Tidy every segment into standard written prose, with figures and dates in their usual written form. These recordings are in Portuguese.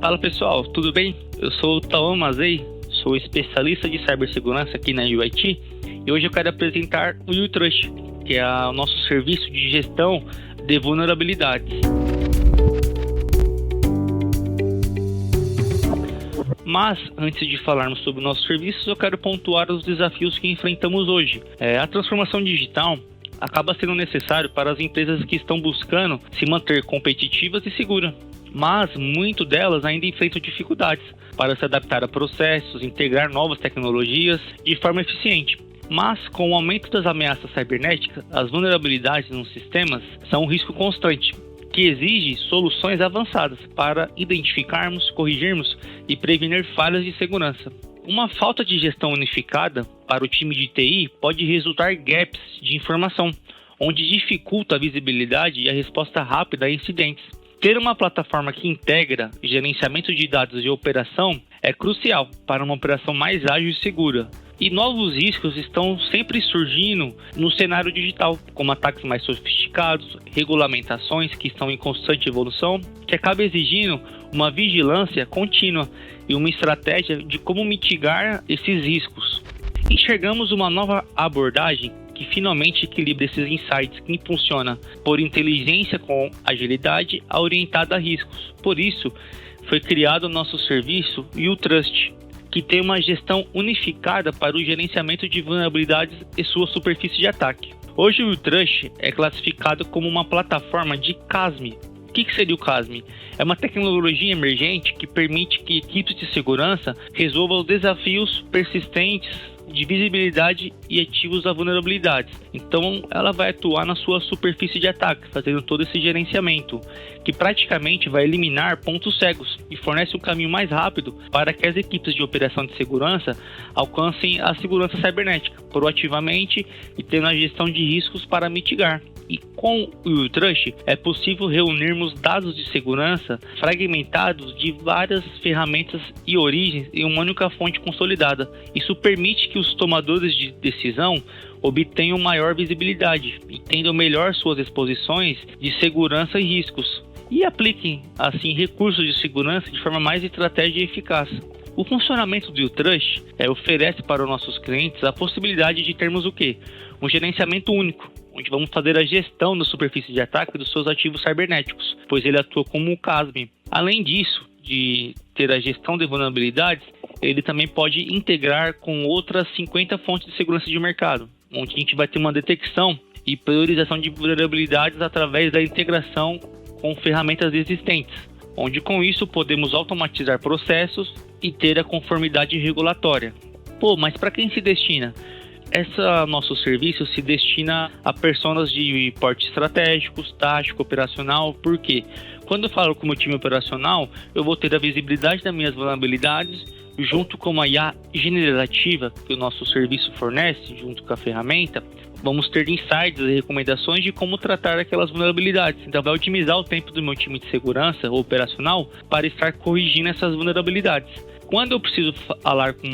Fala pessoal, tudo bem? Eu sou o Tauan Mazei, sou especialista de cibersegurança aqui na UIT e hoje eu quero apresentar o U-Trust, que é o nosso serviço de gestão de vulnerabilidades. Mas, antes de falarmos sobre nossos serviços, eu quero pontuar os desafios que enfrentamos hoje. A transformação digital acaba sendo necessário para as empresas que estão buscando se manter competitivas e seguras. Mas, muito delas ainda enfrentam dificuldades para se adaptar a processos, integrar novas tecnologias de forma eficiente. Mas, com o aumento das ameaças cibernéticas, as vulnerabilidades nos sistemas são um risco constante, que exige soluções avançadas para identificarmos, corrigirmos e prevenir falhas de segurança. Uma falta de gestão unificada para o time de TI pode resultar gaps de informação, onde dificulta a visibilidade e a resposta rápida a incidentes. Ter uma plataforma que integra gerenciamento de dados e operação é crucial para uma operação mais ágil e segura. E novos riscos estão sempre surgindo no cenário digital, como ataques mais sofisticados, regulamentações que estão em constante evolução, que acaba exigindo uma vigilância contínua e uma estratégia de como mitigar esses riscos. Enxergamos uma nova abordagem que finalmente equilibra esses insights, que funciona por inteligência com agilidade orientada a riscos. Por isso, foi criado o nosso serviço U-Trust, que tem uma gestão unificada para o gerenciamento de vulnerabilidades e sua superfície de ataque. Hoje o U-Trust é classificado como uma plataforma de CASM. O que seria o CASM? É uma tecnologia emergente que permite que equipes de segurança resolvam os desafios persistentes de visibilidade e ativos a vulnerabilidades. Então, ela vai atuar na sua superfície de ataque, fazendo todo esse gerenciamento, que praticamente vai eliminar pontos cegos e fornece um caminho mais rápido para que as equipes de operação de segurança alcancem a segurança cibernética, proativamente e tendo a gestão de riscos para mitigar. E com o U-Trust é possível reunirmos dados de segurança fragmentados de várias ferramentas e origens em uma única fonte consolidada. Isso permite que os tomadores de decisão obtenham maior visibilidade, entendam melhor suas exposições de segurança e riscos e apliquem, assim, recursos de segurança de forma mais estratégica e eficaz. O funcionamento do U-Trust oferece para os nossos clientes a possibilidade de termos o quê? Um gerenciamento único, onde vamos fazer a gestão da superfície de ataque dos seus ativos cibernéticos, pois ele atua como um CASM. Além disso, de ter a gestão de vulnerabilidades, ele também pode integrar com outras 50 fontes de segurança de mercado, onde a gente vai ter uma detecção e priorização de vulnerabilidades através da integração com ferramentas existentes, onde com isso podemos automatizar processos e ter a conformidade regulatória. Mas para quem se destina? Nosso serviço se destina a personas de porte estratégicos, tático, operacional. Por quê? Quando eu falo com o meu time operacional, eu vou ter a visibilidade das minhas vulnerabilidades junto com uma IA generativa que o nosso serviço fornece, junto com a ferramenta. Vamos ter insights e recomendações de como tratar aquelas vulnerabilidades. Então vai otimizar o tempo do meu time de segurança ou operacional para estar corrigindo essas vulnerabilidades. Quando eu preciso falar com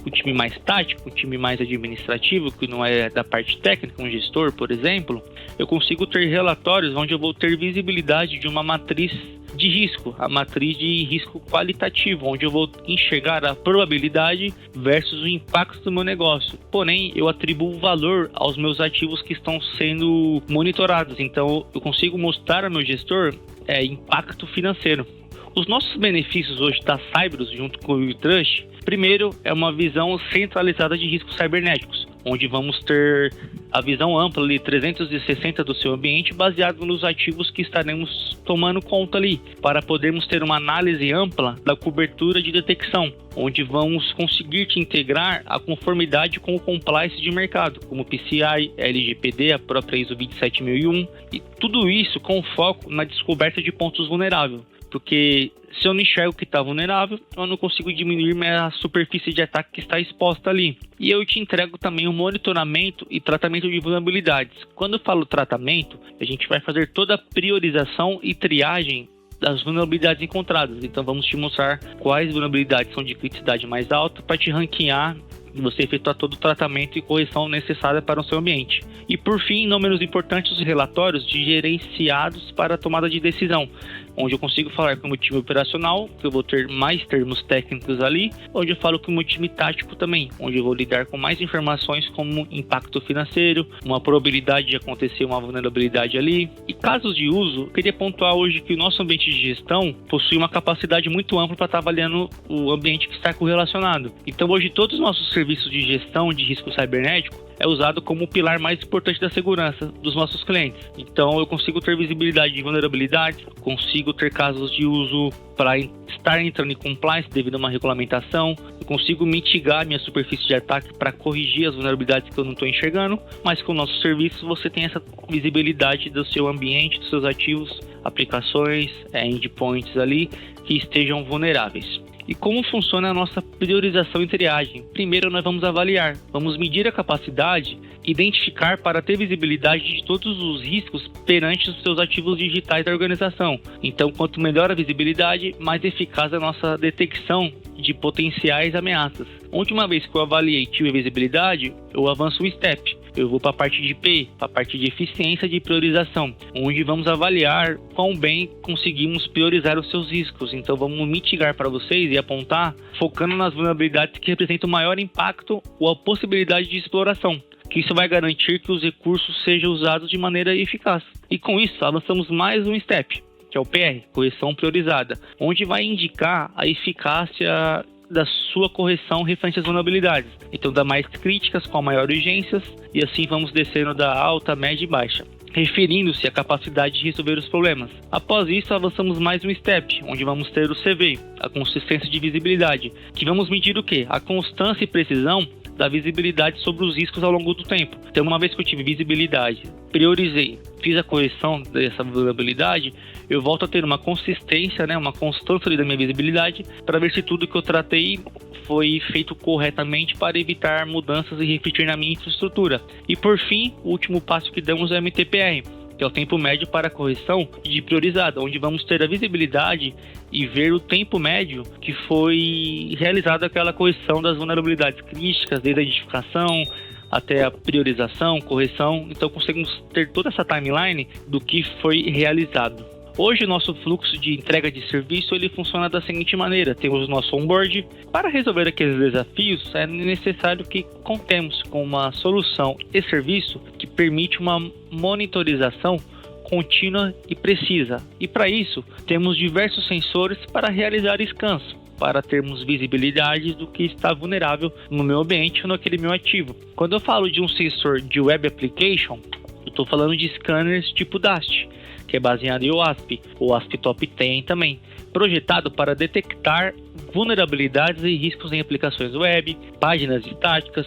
o time mais tático, o time mais administrativo, que não é da parte técnica, um gestor, por exemplo, eu consigo ter relatórios onde eu vou ter visibilidade de uma matriz de risco, a matriz de risco qualitativo, onde eu vou enxergar a probabilidade versus o impacto do meu negócio. Porém, eu atribuo valor aos meus ativos que estão sendo monitorados, então eu consigo mostrar ao meu gestor impacto financeiro. Os nossos benefícios hoje da Cyberus junto com o U-Trust, primeiro é uma visão centralizada de riscos cibernéticos, onde vamos ter a visão ampla ali, 360 do seu ambiente, baseado nos ativos que estaremos tomando conta ali, para podermos ter uma análise ampla da cobertura de detecção, onde vamos conseguir te integrar a conformidade com o compliance de mercado, como PCI, LGPD, a própria ISO 27001, e tudo isso com foco na descoberta de pontos vulneráveis. Porque se eu não enxergo que está vulnerável, eu não consigo diminuir minha superfície de ataque que está exposta ali. E eu te entrego também o monitoramento e tratamento de vulnerabilidades. Quando eu falo tratamento, a gente vai fazer toda a priorização e triagem das vulnerabilidades encontradas. Então vamos te mostrar quais vulnerabilidades são de criticidade mais alta para te ranquear e você efetuar todo o tratamento e correção necessária para o seu ambiente. E por fim, não menos importante, os relatórios de gerenciados para a tomada de decisão. onde eu consigo falar com o meu time operacional, que eu vou ter mais termos técnicos ali, onde eu falo com o meu time tático também, onde eu vou lidar com mais informações como impacto financeiro, uma probabilidade de acontecer uma vulnerabilidade ali. E casos de uso, eu queria pontuar hoje que o nosso ambiente de gestão possui uma capacidade muito ampla para estar avaliando o ambiente que está correlacionado. Então hoje todos os nossos serviços de gestão de risco cibernético é usado como o pilar mais importante da segurança dos nossos clientes. Então eu consigo ter visibilidade de vulnerabilidades, consigo ter casos de uso para estar entrando em compliance devido a uma regulamentação, eu consigo mitigar minha superfície de ataque para corrigir as vulnerabilidades que eu não estou enxergando, mas com o nosso serviço você tem essa visibilidade do seu ambiente, dos seus ativos, aplicações, endpoints ali que estejam vulneráveis. E como funciona a nossa priorização e triagem? Primeiro nós vamos avaliar, vamos medir a capacidade, identificar para ter visibilidade de todos os riscos perante os seus ativos digitais da organização. Então, quanto melhor a visibilidade, mais eficaz a nossa detecção de potenciais ameaças. Onde uma vez que eu avaliei e tive visibilidade, eu avanço um step. Eu vou para a parte de PI, para a parte de eficiência de priorização, onde vamos avaliar quão bem conseguimos priorizar os seus riscos. Então vamos mitigar para vocês e apontar, focando nas vulnerabilidades que representam maior impacto ou a possibilidade de exploração, que isso vai garantir que os recursos sejam usados de maneira eficaz. E com isso avançamos mais um step, que é o PR, correção priorizada, onde vai indicar a eficácia da sua correção referente às vulnerabilidades. Então, da mais críticas com a maior urgências, e assim vamos descendo da alta, média e baixa, referindo-se à capacidade de resolver os problemas. Após isso, avançamos mais um step, onde vamos ter o CV, a consistência de visibilidade, que vamos medir o quê? A constância e precisão da visibilidade sobre os riscos ao longo do tempo. Então, uma vez que eu tive visibilidade, priorizei, fiz a correção dessa vulnerabilidade, eu volto a ter uma consistência, uma constância ali da minha visibilidade, para ver se tudo que eu tratei foi feito corretamente para evitar mudanças e refletir na minha infraestrutura. E por fim, o último passo que damos é o MTPR, que é o tempo médio para a correção de priorizada, onde vamos ter a visibilidade e ver o tempo médio que foi realizada aquela correção das vulnerabilidades críticas, desde a identificação até a priorização, correção. Então conseguimos ter toda essa timeline do que foi realizado. Hoje o nosso fluxo de entrega de serviço ele funciona da seguinte maneira: temos o nosso onboard. Para resolver aqueles desafios é necessário que contemos com uma solução e serviço que permite uma monitorização contínua e precisa. E para isso temos diversos sensores para realizar scans, para termos visibilidade do que está vulnerável no meu ambiente ou naquele meu ativo. Quando eu falo de um sensor de Web Application, eu estou falando de scanners tipo DAST, que é baseado em OWASP, o OWASP Top 10 também, projetado para detectar vulnerabilidades e riscos em aplicações web, páginas estáticas,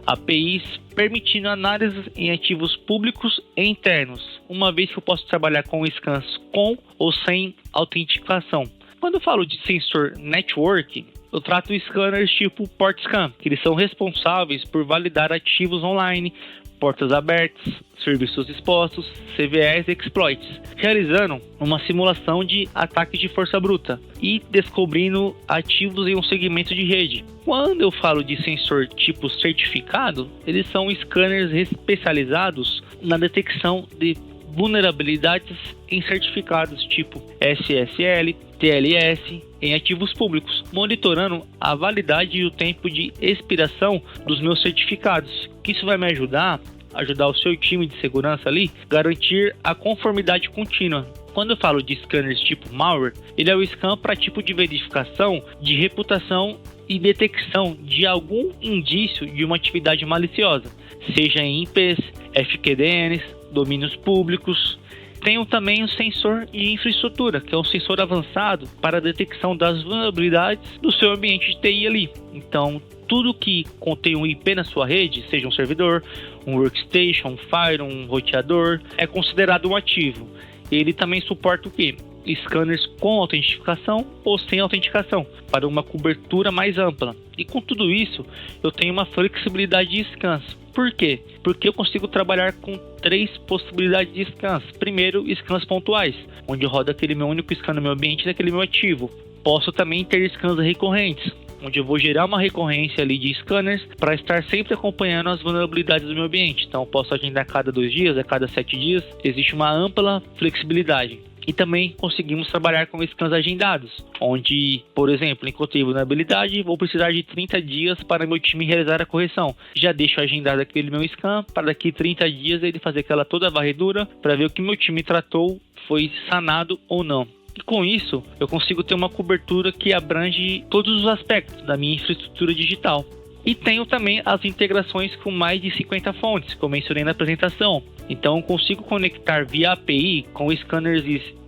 APIs, permitindo análises em ativos públicos e internos, uma vez que eu posso trabalhar com scans com ou sem autenticação. Quando eu falo de sensor network, eu trato scanners tipo PortScan, que eles são responsáveis por validar ativos online, portas abertas, serviços expostos, CVEs e exploits, realizando uma simulação de ataque de força bruta e descobrindo ativos em um segmento de rede. Quando eu falo de sensor tipo certificado, eles são scanners especializados na detecção de vulnerabilidades em certificados tipo SSL, TLS em ativos públicos, monitorando a validade e o tempo de expiração dos meus certificados, que isso vai me ajudar o seu time de segurança ali, garantir a conformidade contínua. Quando eu falo de scanners tipo malware, ele é o scan para tipo de verificação de reputação e detecção de algum indício de uma atividade maliciosa, seja em IPs, FQDNs, domínios públicos. Tenho também o sensor de infraestrutura, que é um sensor avançado para a detecção das vulnerabilidades do seu ambiente de TI ali. Então, tudo que contém um IP na sua rede, seja um servidor, um workstation, um fire, um roteador, é considerado um ativo. Ele também suporta o quê? Scanners com autenticação ou sem autenticação, para uma cobertura mais ampla. E com tudo isso, eu tenho uma flexibilidade de scans. Por quê? Porque eu consigo trabalhar com 3 possibilidades de scans. Primeiro, scans pontuais, onde roda aquele meu único scan no meu ambiente daquele meu ativo. Posso também ter scans recorrentes, onde eu vou gerar uma recorrência ali de scanners para estar sempre acompanhando as vulnerabilidades do meu ambiente. Então, eu posso agendar a cada 2 dias, a cada 7 dias. Existe uma ampla flexibilidade. E também conseguimos trabalhar com scans agendados, onde, por exemplo, encontrei vulnerabilidade, vou precisar de 30 dias para meu time realizar a correção. Já deixo agendado aquele meu scan para daqui 30 dias ele fazer aquela toda a varredura para ver o que meu time tratou foi sanado ou não. E com isso, eu consigo ter uma cobertura que abrange todos os aspectos da minha infraestrutura digital. E tenho também as integrações com mais de 50 fontes, como eu mencionei na apresentação. Então, eu consigo conectar via API com scanners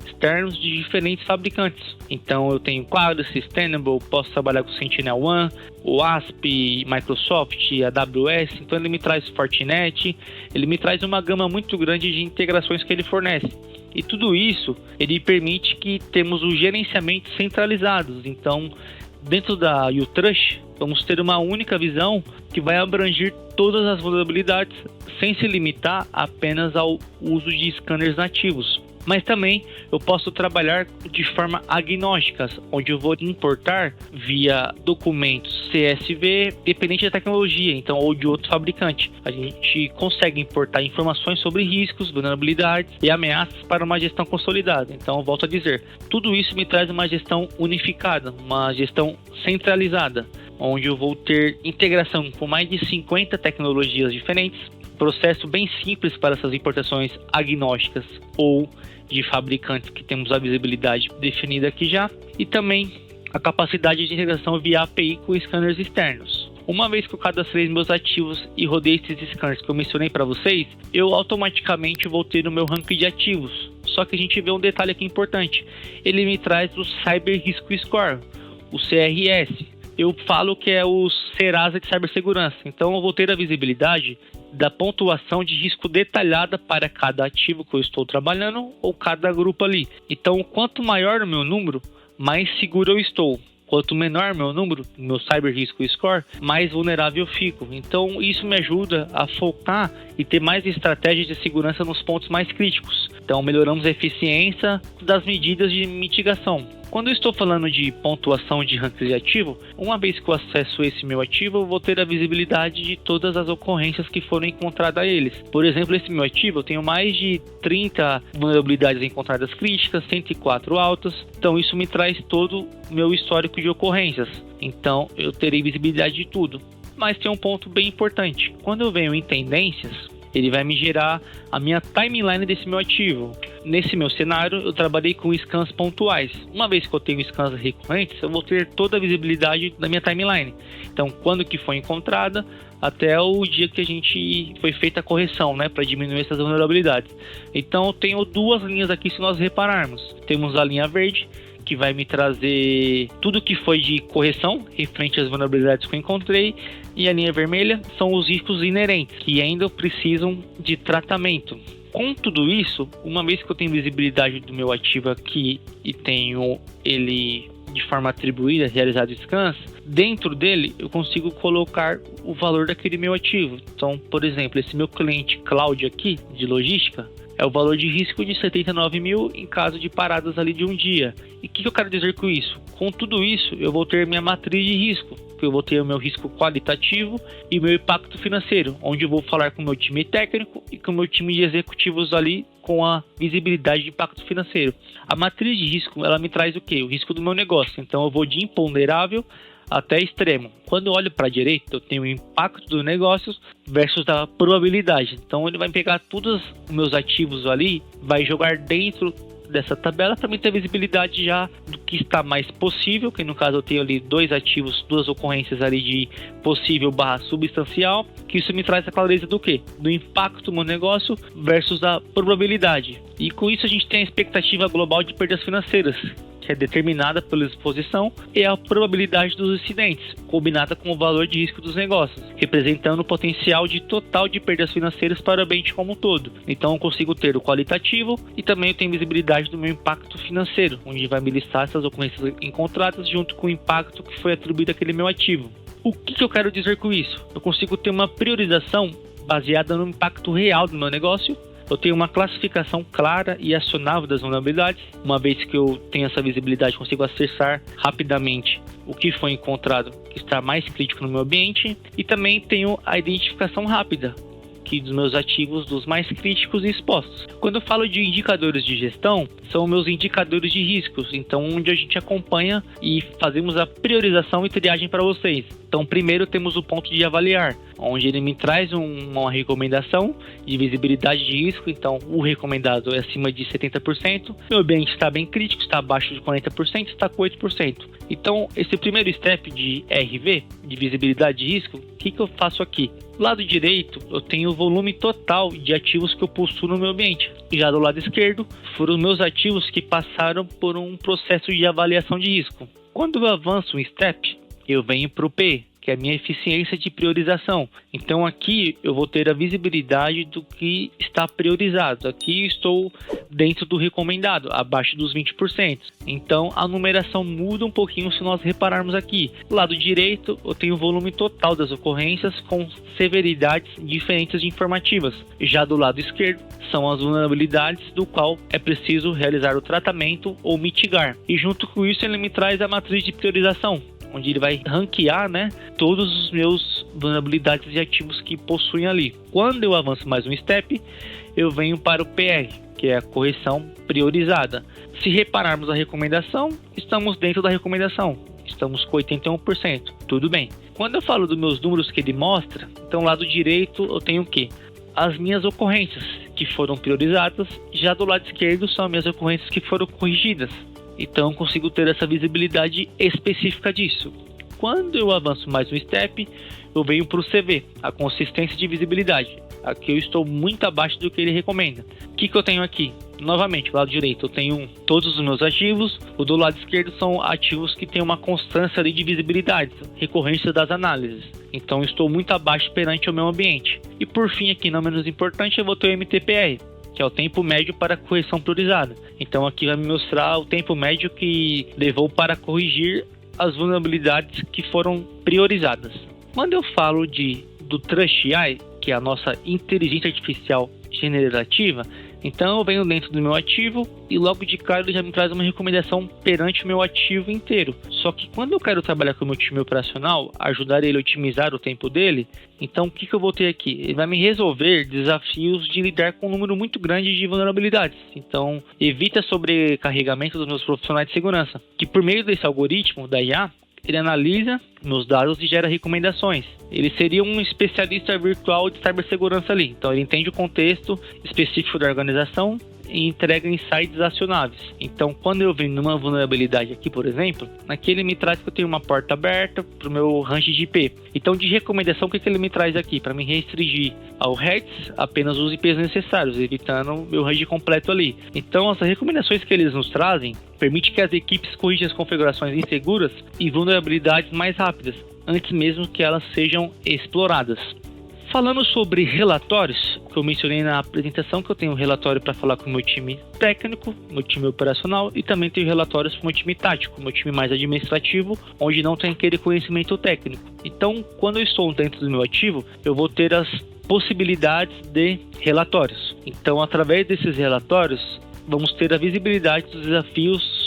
externos de diferentes fabricantes. Então, eu tenho Qualys, Tenable, posso trabalhar com SentinelOne, OWASP, Microsoft, AWS. Então, ele me traz Fortinet, ele me traz uma gama muito grande de integrações que ele fornece. E tudo isso, ele permite que temos o gerenciamento centralizados. Então, dentro da UTrust, vamos ter uma única visão que vai abranger todas as vulnerabilidades, sem se limitar apenas ao uso de scanners nativos. Mas também eu posso trabalhar de forma agnóstica, onde eu vou importar via documentos CSV, dependente da tecnologia, então, ou de outro fabricante. A gente consegue importar informações sobre riscos, vulnerabilidades e ameaças para uma gestão consolidada. Então, volto a dizer, tudo isso me traz uma gestão unificada, uma gestão centralizada, onde eu vou ter integração com mais de 50 tecnologias diferentes, processo bem simples para essas importações agnósticas ou de fabricantes que temos a visibilidade definida aqui já, e também a capacidade de integração via API com scanners externos. Uma vez que eu cadastrei meus ativos e rodei esses scanners que eu mencionei para vocês, eu automaticamente vou ter o meu ranking de ativos. Só que a gente vê um detalhe aqui importante, ele me traz o Cyber Risk Score, o CRS. Eu falo que é o Serasa de cibersegurança, então eu vou ter a visibilidade da pontuação de risco detalhada para cada ativo que eu estou trabalhando ou cada grupo ali. Então, quanto maior o meu número, mais seguro eu estou. Quanto menor meu número, meu Cyber Risk Score, mais vulnerável eu fico. Então, isso me ajuda a focar e ter mais estratégias de segurança nos pontos mais críticos. Então, melhoramos a eficiência das medidas de mitigação. Quando eu estou falando de pontuação de ranking de ativo, uma vez que eu acesso esse meu ativo, eu vou ter a visibilidade de todas as ocorrências que foram encontradas a eles. Por exemplo, esse meu ativo, eu tenho mais de 30 vulnerabilidades encontradas críticas, 104 altas. Então, isso me traz todo o meu histórico de ocorrências. Então, eu terei visibilidade de tudo. Mas tem um ponto bem importante. Quando eu venho em tendências, ele vai me gerar a minha timeline desse meu ativo. Nesse meu cenário, eu trabalhei com scans pontuais. Uma vez que eu tenho scans recorrentes, eu vou ter toda a visibilidade da minha timeline. Então, quando que foi encontrada, até o dia que a gente foi feita a correção, né, para diminuir essas vulnerabilidades. Então, eu tenho duas linhas aqui, se nós repararmos. Temos a linha verde, que vai me trazer tudo que foi de correção referente às vulnerabilidades que eu encontrei, e a linha vermelha são os riscos inerentes que ainda precisam de tratamento. Com tudo isso, uma vez que eu tenho visibilidade do meu ativo aqui e tenho ele de forma atribuída, realizado scans, dentro dele eu consigo colocar o valor daquele meu ativo. Então, por exemplo, esse meu cliente cloud aqui de logística é o valor de risco de 79 mil em caso de paradas ali de um dia. E o que eu quero dizer com isso? Com tudo isso, eu vou ter minha matriz de risco. Eu vou ter o meu risco qualitativo e o meu impacto financeiro, onde eu vou falar com o meu time técnico e com o meu time de executivos ali com a visibilidade de impacto financeiro. A matriz de risco, ela me traz o quê? O risco do meu negócio. Então eu vou de imponderável até extremo. Quando eu olho para a direita, eu tenho o impacto dos negócios versus a probabilidade. Então ele vai pegar todos os meus ativos ali, vai jogar dentro dessa tabela para mim ter visibilidade já do que está mais possível, que no caso eu tenho ali dois ativos, duas ocorrências ali de possível barra substancial, que isso me traz a clareza do quê? Do impacto no negócio versus a probabilidade. E com isso a gente tem a expectativa global de perdas financeiras, que é determinada pela exposição, e a probabilidade dos incidentes, combinada com o valor de risco dos negócios, representando o potencial de total de perdas financeiras para o ambiente como um todo. Então eu consigo ter o qualitativo e também eu tenho visibilidade do meu impacto financeiro, onde vai me listar essas ocorrências encontradas junto com o impacto que foi atribuído àquele meu ativo. O que eu quero dizer com isso? Eu consigo ter uma priorização baseada no impacto real do meu negócio. Eu tenho uma classificação clara e acionável das vulnerabilidades. Uma vez que eu tenho essa visibilidade, consigo acessar rapidamente o que foi encontrado que está mais crítico no meu ambiente. E também tenho a identificação rápida, aqui dos meus ativos, dos mais críticos e expostos. Quando eu falo de indicadores de gestão, são meus indicadores de riscos, então onde a gente acompanha e fazemos a priorização e triagem para vocês. Então primeiro temos o ponto de avaliar, onde ele me traz uma recomendação de visibilidade de risco, então o recomendado é acima de 70%, meu ambiente está bem crítico, está abaixo de 40%, está com 8%. Então esse primeiro step de RV, de visibilidade de risco, o que eu faço aqui? Do lado direito, eu tenho o volume total de ativos que eu possuo no meu ambiente. Já do lado esquerdo, foram os meus ativos que passaram por um processo de avaliação de risco. Quando eu avanço um step, eu venho para o P, que é a minha eficiência de priorização. Então aqui eu vou ter a visibilidade do que está priorizado. Aqui estou dentro do recomendado, abaixo dos 20%. Então a numeração muda um pouquinho se nós repararmos aqui. Do lado direito eu tenho o volume total das ocorrências com severidades diferentes de informativas. Já do lado esquerdo são as vulnerabilidades do qual é preciso realizar o tratamento ou mitigar. E junto com isso ele me traz a matriz de priorização, onde ele vai ranquear, todos os meus vulnerabilidades e ativos que possuem ali. Quando eu avanço mais um step, eu venho para o PR, que é a correção priorizada. Se repararmos a recomendação, estamos dentro da recomendação. Estamos com 81%, tudo bem. Quando eu falo dos meus números que ele mostra, então lado direito eu tenho o quê? As minhas ocorrências que foram priorizadas, já do lado esquerdo são as minhas ocorrências que foram corrigidas. Então eu consigo ter essa visibilidade específica disso. Quando eu avanço mais um step, eu venho para o CV, a consistência de visibilidade. Aqui eu estou muito abaixo do que ele recomenda. O que eu tenho aqui? Novamente, do lado direito eu tenho todos os meus ativos, o do lado esquerdo são ativos que têm uma constância ali de visibilidade, recorrência das análises. Então eu estou muito abaixo perante o meu ambiente. E por fim aqui, não menos importante, eu vou ter o MTPR, que é o tempo médio para correção priorizada. Então aqui vai me mostrar o tempo médio que levou para corrigir as vulnerabilidades que foram priorizadas. Quando eu falo do Trust AI, que é a nossa inteligência artificial generativa, então eu venho dentro do meu ativo e logo de cara ele já me traz uma recomendação perante o meu ativo inteiro. Só que quando eu quero trabalhar com o meu time operacional, ajudar ele a otimizar o tempo dele, então o que eu vou ter aqui? Ele vai me resolver desafios de lidar com um número muito grande de vulnerabilidades. Então evita sobrecarregamento dos meus profissionais de segurança, que por meio desse algoritmo da IA, ele analisa meus dados e gera recomendações. Ele seria um especialista virtual de cibersegurança ali. Então ele entende o contexto específico da organização e entrega insights acionáveis. Então quando eu venho numa vulnerabilidade aqui, por exemplo, aqui ele me traz que eu tenho uma porta aberta para o meu range de IP. Então de recomendação, o que ele me traz aqui? Para me restringir ao REITs apenas os IPs necessários, evitando meu range completo ali. Então as recomendações que eles nos trazem permite que as equipes corrijam as configurações inseguras e vulnerabilidades mais rápidas, antes mesmo que elas sejam exploradas. Falando sobre relatórios, que eu mencionei na apresentação, que eu tenho um relatório para falar com o meu time técnico, meu time operacional, e também tenho relatórios para o meu time tático, meu time mais administrativo, onde não tem aquele conhecimento técnico. Então, quando eu estou dentro do meu ativo, eu vou ter as possibilidades de relatórios. Então, através desses relatórios, vamos ter a visibilidade dos desafios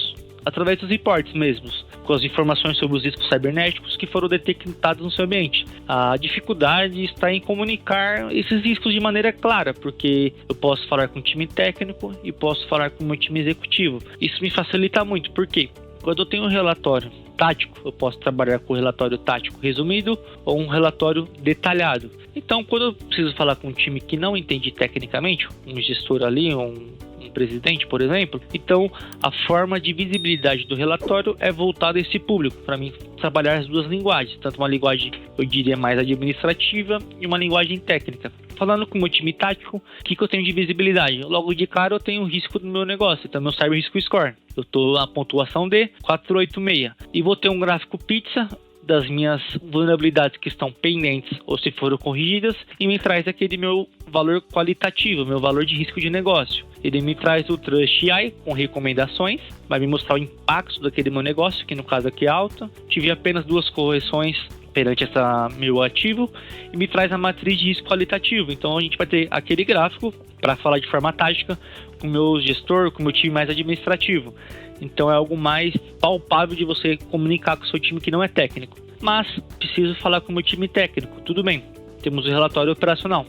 através dos reports mesmos, com as informações sobre os riscos cibernéticos que foram detectados no seu ambiente. A dificuldade está em comunicar esses riscos de maneira clara, porque eu posso falar com o time técnico e posso falar com o meu time executivo. Isso me facilita muito, porque quando eu tenho um relatório tático, eu posso trabalhar com o relatório tático resumido ou um relatório detalhado. Então, quando eu preciso falar com um time que não entende tecnicamente, um gestor ali, um presidente, por exemplo, então a forma de visibilidade do relatório é voltada a esse público, para mim trabalhar as duas linguagens, tanto uma linguagem, eu diria, mais administrativa e uma linguagem técnica. Falando com o meu time tático, o que eu tenho de visibilidade? Logo de cara eu tenho o risco do meu negócio, então meu Cyber Risk Score. Eu estou na pontuação de 486 e vou ter um gráfico pizza das minhas vulnerabilidades que estão pendentes ou se foram corrigidas e me traz aquele meu valor qualitativo, meu valor de risco de negócio. Ele me traz o Trust AI com recomendações, vai me mostrar o impacto daquele meu negócio, que no caso aqui é alta. Tive apenas 2 correções perante essa meu ativo e me traz a matriz de risco qualitativo. Então a gente vai ter aquele gráfico para falar de forma tática com o meu gestor, com o meu time mais administrativo. Então é algo mais palpável de você comunicar com o seu time que não é técnico. Mas preciso falar com o meu time técnico. Tudo bem, temos o relatório operacional.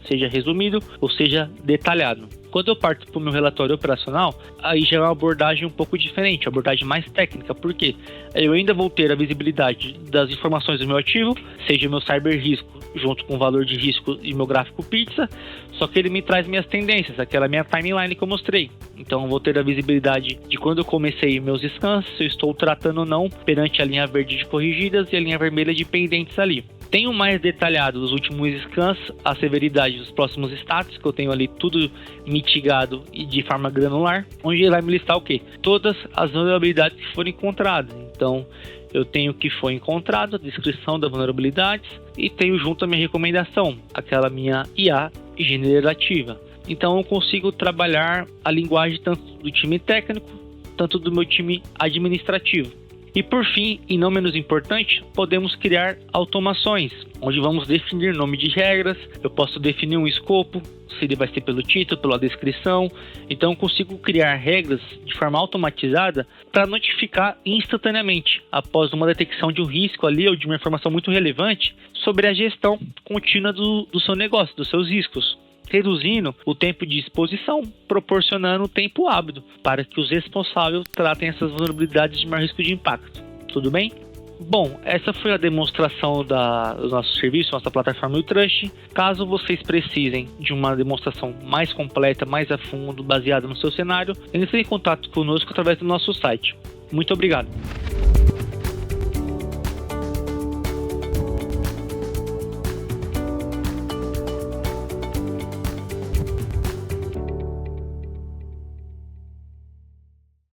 seja resumido ou seja detalhado. Quando eu parto para o meu relatório operacional, aí já é uma abordagem um pouco diferente, uma abordagem mais técnica, porque eu ainda vou ter a visibilidade das informações do meu ativo, seja o meu cyber risco, junto com o valor de risco e meu gráfico pizza, só que ele me traz minhas tendências, aquela minha timeline que eu mostrei. Então eu vou ter a visibilidade de quando eu comecei meus scans, se eu estou tratando ou não perante a linha verde de corrigidas e a linha vermelha de pendentes ali. Tenho mais detalhado dos últimos scans, a severidade dos próximos status, que eu tenho ali tudo mitigado e de forma granular, onde ele vai me listar o quê? Todas as vulnerabilidades que foram encontradas. Então, eu tenho o que foi encontrado, a descrição das vulnerabilidades e tenho junto a minha recomendação, aquela minha IA generativa. Então, eu consigo trabalhar a linguagem tanto do time técnico, tanto do meu time administrativo. E por fim, e não menos importante, podemos criar automações, onde vamos definir nome de regras, eu posso definir um escopo, se ele vai ser pelo título, pela descrição. Então eu consigo criar regras de forma automatizada para notificar instantaneamente, após uma detecção de um risco ali ou de uma informação muito relevante sobre a gestão contínua do seu negócio, dos seus riscos, reduzindo o tempo de exposição, proporcionando o tempo hábil para que os responsáveis tratem essas vulnerabilidades de maior risco de impacto. Tudo bem? Bom, essa foi a demonstração do nosso serviço, nossa plataforma Trust. Caso vocês precisem de uma demonstração mais completa, mais a fundo, baseada no seu cenário, entre em contato conosco através do nosso site. Muito obrigado!